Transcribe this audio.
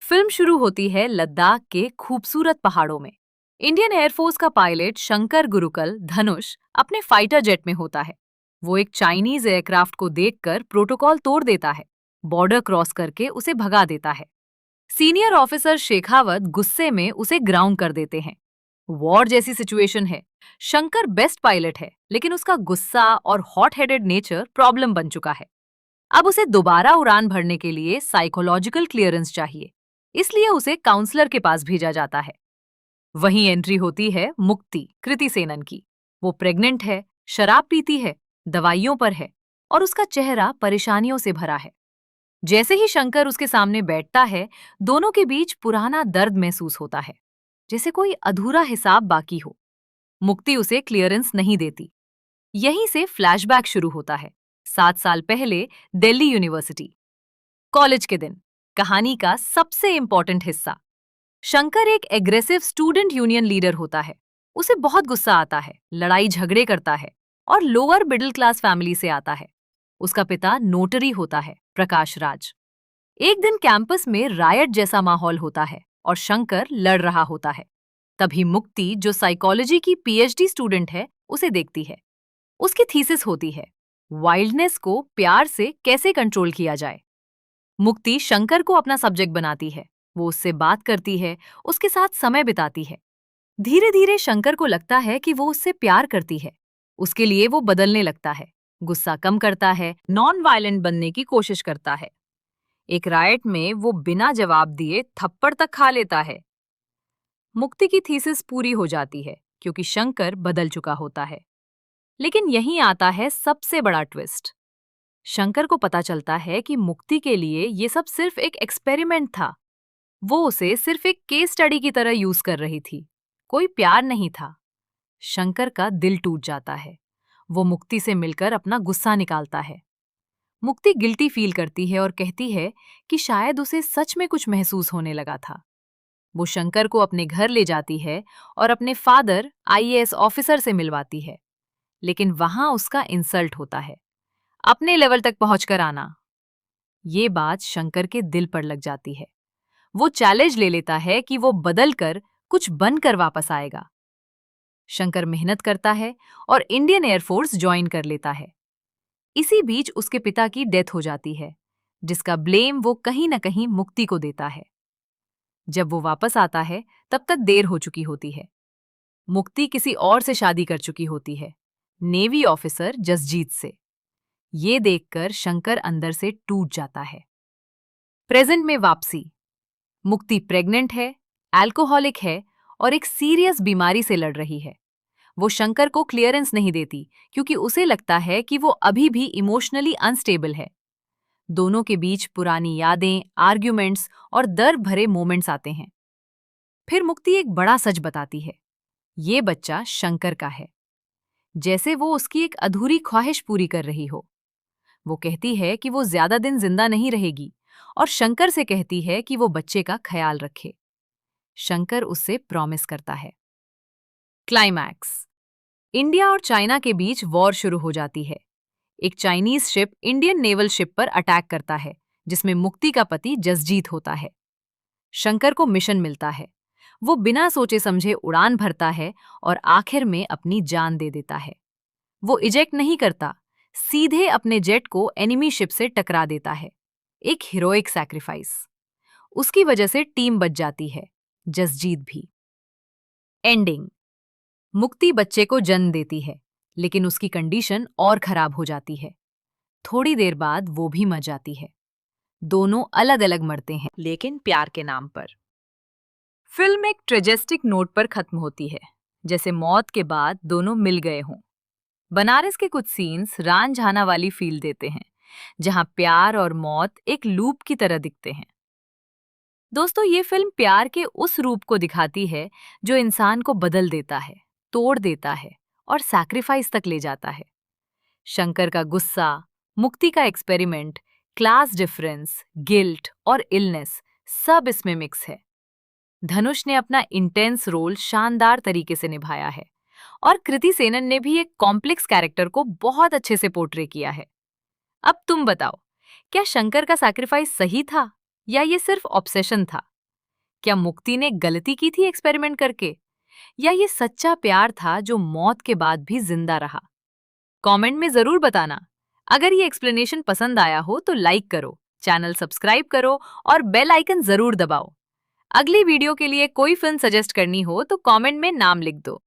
Film शुरू होती है लद्दाख के खूबसूरत पहाड़ों में। इंडियन एयरफोर्स का पायलट शंकर गुरुकल धनुष अपने फाइटर जेट में होता है। वो एक चाइनीज एयरक्राफ्ट को देखकर प्रोटोकॉल तोड़ देता है, बॉर्डर क्रॉस करके उसे भगा देता है। सीनियर ऑफिसर शेखावत गुस्से में उसे ग्राउंड कर देते हैं। वॉर जैसी सिचुएशन है। शंकर बेस्ट पायलट है, लेकिन उसका गुस्सा और हॉट हेडेड नेचर प्रॉब्लम बन चुका है। अब उसे दोबारा उड़ान भरने के लिए साइकोलॉजिकल क्लियरेंस चाहिए, इसलिए उसे काउंसलर के पास भेजा जाता है। वहीं एंट्री होती है मुक्ति कृति सेनन की। वो प्रेग्नेंट है, शराब पीती है, दवाइयों पर है और उसका चेहरा परेशानियों से भरा है। जैसे ही शंकर उसके सामने बैठता है, दोनों के बीच पुराना दर्द महसूस होता है, जैसे कोई अधूरा हिसाब बाकी हो। मुक्ति उसे क्लियरेंस नहीं देती। यहीं से फ्लैशबैक शुरू होता है। 7 साल पहले दिल्ली यूनिवर्सिटी, कॉलेज के दिन। कहानी का सबसे इंपॉर्टेंट हिस्सा। शंकर एक एग्रेसिव स्टूडेंट यूनियन लीडर होता है। उसे बहुत गुस्सा आता है, लड़ाई झगड़े करता है और लोअर मिडिल क्लास फैमिली से आता है। उसका पिता नोटरी होता है, प्रकाश राज। एक दिन कैंपस में रायट जैसा माहौल होता है और शंकर लड़ रहा होता है। तभी मुक्ति, जो साइकोलॉजी की पीएचडी स्टूडेंट है, उसे देखती है। उसकी थीसिस होती है, वाइल्डनेस को प्यार से कैसे कंट्रोल किया जाए। मुक्ति शंकर को अपना सब्जेक्ट बनाती है। वो उससे बात करती है, उसके साथ समय बिताती है। धीरे धीरे शंकर को लगता है कि वो उससे प्यार करती है। उसके लिए वो बदलने लगता है, गुस्सा कम करता है, नॉन वायलेंट बनने की कोशिश करता है। एक राइट में वो बिना जवाब दिए थप्पड़ तक खा लेता है। मुक्ति की थीसिस पूरी हो जाती है, क्योंकि शंकर बदल चुका होता है। लेकिन यहीं आता है सबसे बड़ा ट्विस्ट। शंकर को पता चलता है कि मुक्ति के लिए ये सब सिर्फ एक एक्सपेरिमेंट था। वो उसे सिर्फ एक केस स्टडी की तरह यूज कर रही थी, कोई प्यार नहीं था। शंकर का दिल टूट जाता है। वो मुक्ति से मिलकर अपना गुस्सा निकालता है। मुक्ति गिल्टी फील करती है और कहती है कि शायद उसे सच में कुछ महसूस होने लगा था। वो शंकर को अपने घर ले जाती है और अपने फादर आईएएस ऑफिसर से मिलवाती है। लेकिन वहां उसका इंसल्ट होता है, अपने लेवल तक पहुंचकर आना। ये बात शंकर के दिल पर लग जाती है। वो चैलेंज ले लेता है कि वो बदलकर कुछ बनकर वापस आएगा। शंकर मेहनत करता है और इंडियन एयरफोर्स ज्वाइन कर लेता है। इसी बीच उसके पिता की डेथ हो जाती है, जिसका ब्लेम वो कहीं न कहीं मुक्ति को देता है। जब वो वापस आता है, तब तक देर हो चुकी होती है। मुक्ति किसी और से शादी कर चुकी होती है, नेवी ऑफिसर जसजीत से। ये देखकर शंकर अंदर से टूट जाता है। प्रेजेंट में वापसी। मुक्ति प्रेग्नेंट है, अल्कोहलिक है और एक सीरियस बीमारी से लड़ रही है। वो शंकर को क्लियरेंस नहीं देती, क्योंकि उसे लगता है कि वो अभी भी इमोशनली अनस्टेबल है। दोनों के बीच पुरानी यादें, आर्ग्यूमेंट्स और दर्द भरे मोमेंट्स आते हैं। फिर मुक्ति एक बड़ा सच बताती है, ये बच्चा शंकर का है। जैसे वो उसकी एक अधूरी ख्वाहिश पूरी कर रही हो। वो कहती है कि वो ज्यादा दिन जिंदा नहीं रहेगी और शंकर से कहती है कि वो बच्चे का ख्याल रखे। शंकर उससे प्रॉमिस करता है। क्लाइमैक्स। इंडिया और चाइना के बीच वॉर शुरू हो जाती है। एक Chinese ship Indian naval ship पर अटैक करता है, जिसमें मुक्ति का पति जसजीत होता है। शंकर को मिशन मिलता है। वो बिना सोचे समझे उड़ान भरता है और आखिर में अपनी जान दे देता है। वो इजेक्ट नहीं करता, सीधे अपने जेट को एनिमी शिप से टकरा देता है। एक हीरोइक सैक्रिफाइस। उसकी वजह से टीम बच जाती है, जसजीत भी। एंडिंग। मुक्ति बच्चे को जन्म देती है, लेकिन उसकी कंडीशन और खराब हो जाती है। थोड़ी देर बाद वो भी मर जाती है। दोनों अलग अलग मरते हैं, लेकिन प्यार के नाम पर। फिल्म एक ट्रेजेस्टिक नोट पर खत्म होती है, जैसे मौत के बाद दोनों मिल गए हों। बनारस के कुछ सीन्स रांझाना वाली फील देते हैं, जहां प्यार और मौत एक लूप की तरह दिखते हैं। दोस्तों, ये फिल्म प्यार के उस रूप को दिखाती है जो इंसान को बदल देता है, तोड़ देता है और सैक्रिफाइस तक ले जाता है। शंकर का गुस्सा, मुक्ति का एक्सपेरिमेंट, क्लास डिफरेंस, गिल्ट और इलनेस, सब इसमें मिक्स है। धनुष ने अपना इंटेंस रोल शानदार तरीके से निभाया है और कृति सेनन ने भी एक कॉम्प्लेक्स कैरेक्टर को बहुत अच्छे से पोर्ट्रे किया है। अब तुम बताओ, क्या शंकर का सैक्रिफाइस सही था या ये सिर्फ ऑब्सेशन था? क्या मुक्ति ने गलती की थी एक्सपेरिमेंट करके, या ये सच्चा प्यार था जो मौत के बाद भी जिंदा रहा? कमेंट में जरूर बताना। अगर ये एक्सप्लेनेशन पसंद आया हो तो लाइक करो, चैनल सब्सक्राइब करो और बेल आइकन जरूर दबाओ। अगली वीडियो के लिए कोई फिल्म सजेस्ट करनी हो तो कमेंट में नाम लिख दो।